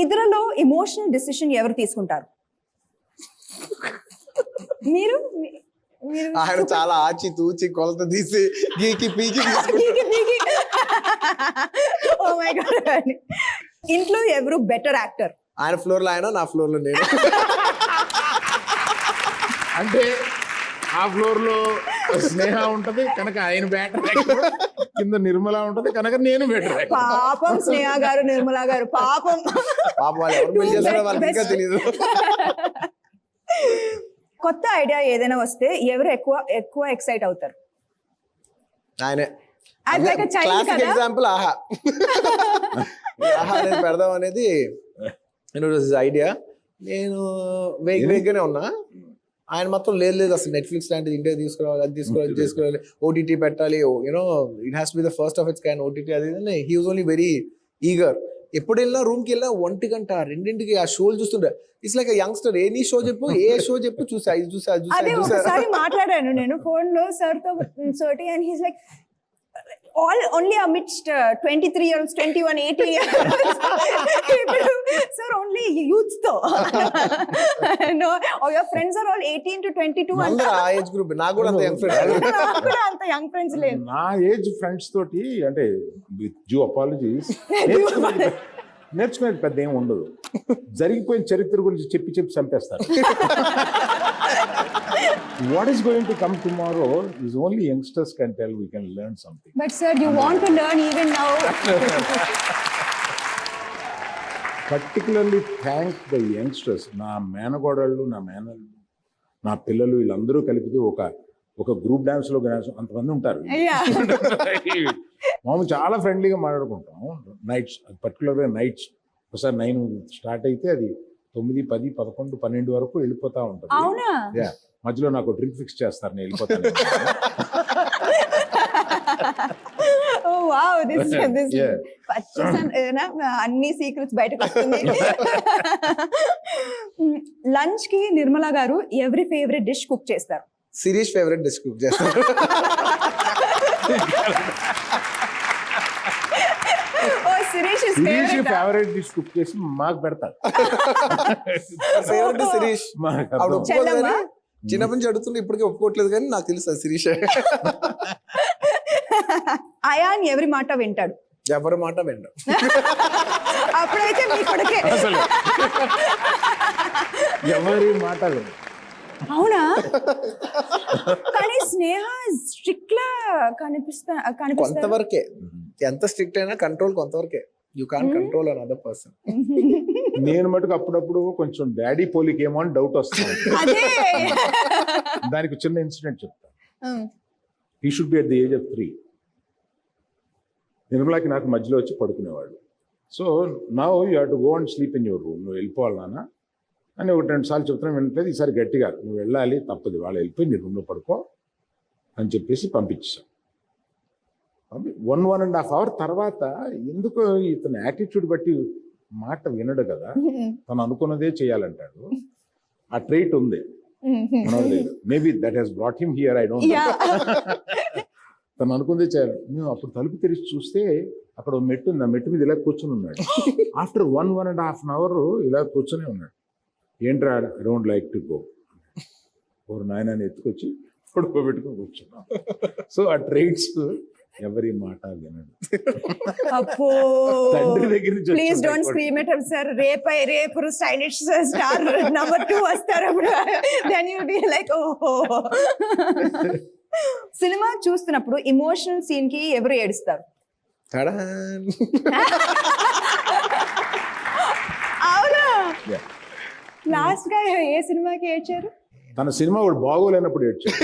ఇద్దరిలో emotional decision ఎవరు తీసుకుంటారు? మీరు ఆయన చాలా ఆచి తూచి కొలత తీసి గీకి పీకి ఓ మై గాడ్. ఇంట్లో ఎవరు బెటర్ యాక్టర్? ఆయన ఫ్లోర్ లో ఆయన, నా ఫ్లోర్ లో నేను. అంటే ఆ ఫ్లోర్ లో స్నేహ ఉంటది కనుక ఆయన బ్యాటర్, కింద నిర్మల ఉంటది కనుక నేను బెటర్. పాపం స్నేహ గారు, నిర్మల గారు పాపం. పాప వాళ్ళు ఎవరు పెళ్లి చేస్తారో వాళ్ళకి ఇంకా తెలియదు. కొత్త ఐడియా ఏదైనా వస్తే ఎవరు ఎక్కువ ఎక్సైట్ అవుతారు? ఆయనే. As like a child classic కదా? ఎగ్జాంపుల్ ఆహా. ఆహా అనేది పెడదాం అనేది ఐడియా. నేను వేగ్గానే ఉన్నా. ఆయన మాత్రం లేదు అసలు నెట్ఫ్లిక్స్ లాంటిది ఇండియా తీసుకురావాలి, అది తీసుకురావాలి, చేసుకోవాలి, ఓటీటీ పెట్టాలి, you know it has to be the first of its kind OTT. అది he was only very eager. ఎప్పుడు వెళ్ళినా రూమ్కి వెళ్ళినా 1 గంట 2ంటికి ఆ షోలు చూస్తుండే. It's like youngster. A show చెప్పు, ఏ షో చెప్పు, చూసా ఇది చూసా అది చూసా అదే ఇది చూసా. ఒకసారి మాట్లాడాను నేను ఫోన్ లో సార్ తో సోటి, and he's like only amidst 23 years, 21, 18 years. Sir, only youths though. No, or your friends are all 18 to 22. అందరూ ఆ ఏజ్ గ్రూప్. నాకు కూడా అంత యంగ్ ఫ్రెండ్. నాకు కూడా అంత యంగ్ ఫ్రెండ్స్ లేదు. నా ఏజ్ ఫ్రెండ్స్ తోటి అంటే విత్ డ్యూ అపాలజీస్ నేర్చుకునేది పెద్ద ఏం ఉండదు. జరిగిపోయిన చరిత్ర గురించి చెప్పి చంపేస్తారు. What is going to come tomorrow is only youngsters can tell. We can learn something. But sir, you want to learn even now. Particularly thank the youngsters. నా మేనగోడళ్ళు, నా పిల్లలు వీళ్ళందరూ కలిపితే ఒక గ్రూప్ డాన్స్ లో అంతమంది ఉంటారు. మామూలు చాలా ఫ్రెండ్లీగా మాట్లాడుకుంటాం. నైట్స్, పర్టికులర్గా నైట్స్ ఒకసారి 9 స్టార్ట్ అయితే అది 9, 10, 11, 12 వరకు వెళ్ళిపోతా ఉంటుంది. అవునా? మధ్యలో నాకు డ్రింక్ ఫిక్స్ చేస్తారు, నేను వెళ్ళిపోతాను. Oh wow, this అన్ని సీక్రెట్స్ బయటకు వస్తుంది. లంచ్ కి నిర్మలా గారు ఎవరి ఫేవరెట్ డిష్ కుక్ చేస్తారు? సిరీష్ ఫేవరెట్ డిష్ కుక్ చేస్తారు. శిరీష్ ఫేవరెట్ డిష్ కుక్ చేసి మాకు పెడతారు. ఫేవరెట్ శిరీష్. అప్పుడు ఒప్పుకోలేదు కానీ చిన్నప్పటి నుంచి అడుగుతుంటే ఇప్పటికే ఒప్పుకోవట్లేదు కానీ నాకు తెలుసు అది శిరీష్. అయాన్ ఎవరి మాట వింటాడు? ఎవరి మాట వింటాడు. అప్పుడైతే మీ కొడుకే. ఎవరి మాట వింటాడు. అవునా? కానీ స్నేహ స్ట్రిక్ట్ లా కనిపిస్తారు. కొంతవరకే. ఎంత స్ట్రిక్ట్ అయినా కంట్రోల్ కొంతవరకే. You can't control another person. నేను మటుకు అప్పుడప్పుడు కొంచెం డాడీ పోలికేమో అని డౌట్ వస్తుంది. దానికి చిన్న ఇన్సిడెంట్ చెప్తాను. He should be at the age of 3. నిర్మలాకి నాకు మధ్యలో వచ్చి పడుకునేవాడు. So now you have to go and sleep in your room. నువ్వు వెళ్ళిపోవాలి నాన్న అని 1-2 సార్లు చెప్తున్నాను, వినట్లేదు. ఈసారి గట్టిగా నువ్వు వెళ్ళాలి, తప్పదు, వాళ్ళు వెళ్ళిపోయి నీ రూమ్లో పడుకో అని చెప్పేసి పంపించాం. 1.5 hour తర్వాత ఎందుకు ఇతని యాటిట్యూడ్ బట్టి మాట వినడు కదా, తను అనుకున్నదే చేయాలంటాడు. ఆ ట్రైట్ ఉంది మనలేదు. Maybe that he's brought him here, I don't know. తను అనుకుందే చేయాలి. మేము అప్పుడు తలుపు తెరిచి చూస్తే అక్కడ మెట్టు ఉంది, ఆ మెట్టు మీద ఇలా కూర్చొని ఉన్నాడు. ఆఫ్టర్ 1.5 hour ఇలా కూర్చొని ఉన్నాడు. ఏంట్రా, I don't like to go. ఓరు నాయనని ఎత్తుకొచ్చి పడుకోబెట్టుకొని కూర్చున్నాం. సో ఆ ట్రైట్స్ ఎవరి మాట వినడు. తండ్రి దగ్గర నుంచి. Please don't scream it sir. రేపు స్టైలిష్ స్టార్ నంబర్ 2 వస్తారు. అప్పుడు then you will be like ఓహో. సినిమా చూస్తున్నప్పుడు ఎమోషనల్ సీన్ కి ఎవరు ఏడుస్తారు? అవునా? లాస్ట్ గా ఏ సినిమాకి ఏడ్చారు? తన సినిమా వాడు బాగోలేనప్పుడు ఏడ్చారు.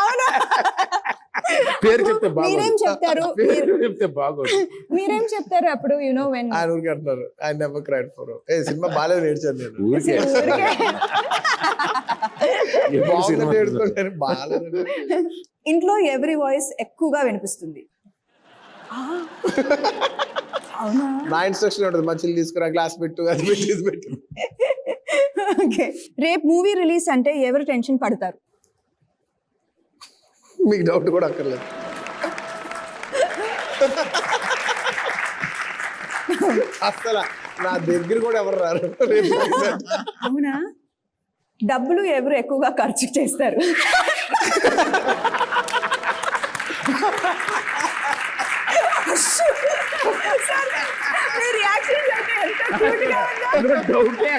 అవునా? పేరు చెప్తే మీరేం చెప్తారు? చెప్తే బాగోదు. మీరేం చెప్తారు అప్పుడు? యు నో వెన్ ఆయన ఊరికే అంటున్నారు I never cried for cinema బాగాలేదు ఏడ్చాను నేను. ఊరికే బాగాలేదు. ఇంట్లో ఎవరి వాయిస్ ఎక్కువగా వినిపిస్తుంది? అవునా? నా ఇన్స్ట్రక్షన్ ఉంటుంది, మంచిలు తీసుకురా, గ్లాస్ పెట్టు, అది పెట్టి, ఇది పెట్టు. ఓకే. రేపు మూవీ రిలీజ్ అంటే ఎవరు టెన్షన్ పడతారు? మీకు డౌట్ కూడా అక్కర్లేదు. అసలు నా దగ్గర కూడా ఎవరు రారు రేపు అవునా? డబ్బులు ఎవరు ఎక్కువగా ఖర్చు చేస్తారు? మీ రియాక్షన్స్ అయితే ఎంత cute గా ఉందో. డౌటే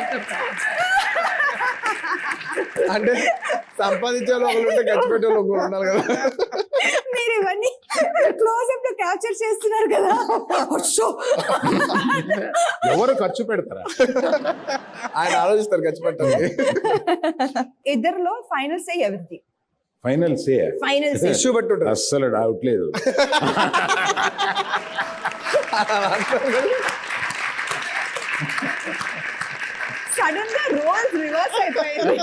అంటే సంపాదించే వాళ్ళు ఒకరు ఉంటే ఖర్చు పెట్టే వాళ్ళు ఒకరు ఉండాలి కదా. మీరు ఇవన్నీ క్లోజ్అప్ లో క్యాప్చర్ చేస్తున్నారు కదా. అచ్చో. ఎవరు ఖర్చు పెడతారా? ఆయన ఆలోచిస్తారు ఖర్చు పెట్టాలి. ఇద్దరిలో ఫైనల్ సే ఎవరిది? ఫైనల్ సే ఫైనల్ సే ఇష్యూ బట్టి ఉంటుంది. అస్సలు డౌట్ లేదు. సడన్ గా రోల్స్ రివర్స్ అయిపోయింది.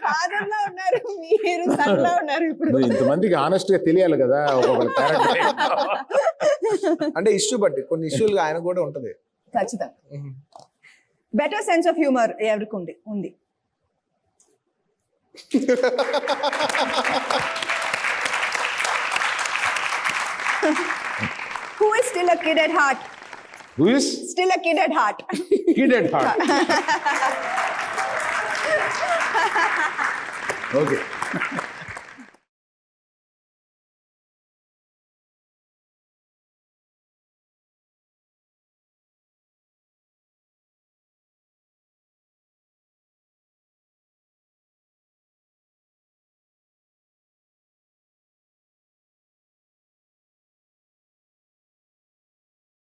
ఫాదర్ లా ఉన్నారు మీరు, సన్ లా ఉన్నారు ఇప్పుడు. నువ్వు ఇంతమందికి ఆనెస్ట్ గా తెలియాలి కదా ఒక్కొక్కరు character. అంటే ఇష్యూ బట్టి కొన్ని ఇష్యూలు ఆయన కూడా ఉంటది. ఖచ్చితంగా. బెటర్ సెన్స్ ఆఫ్ హ్యూమర్ ఎవరికి ఉంది? Who is still a kid at heart? Who is Still a kid at heart. kid at heart? Okay.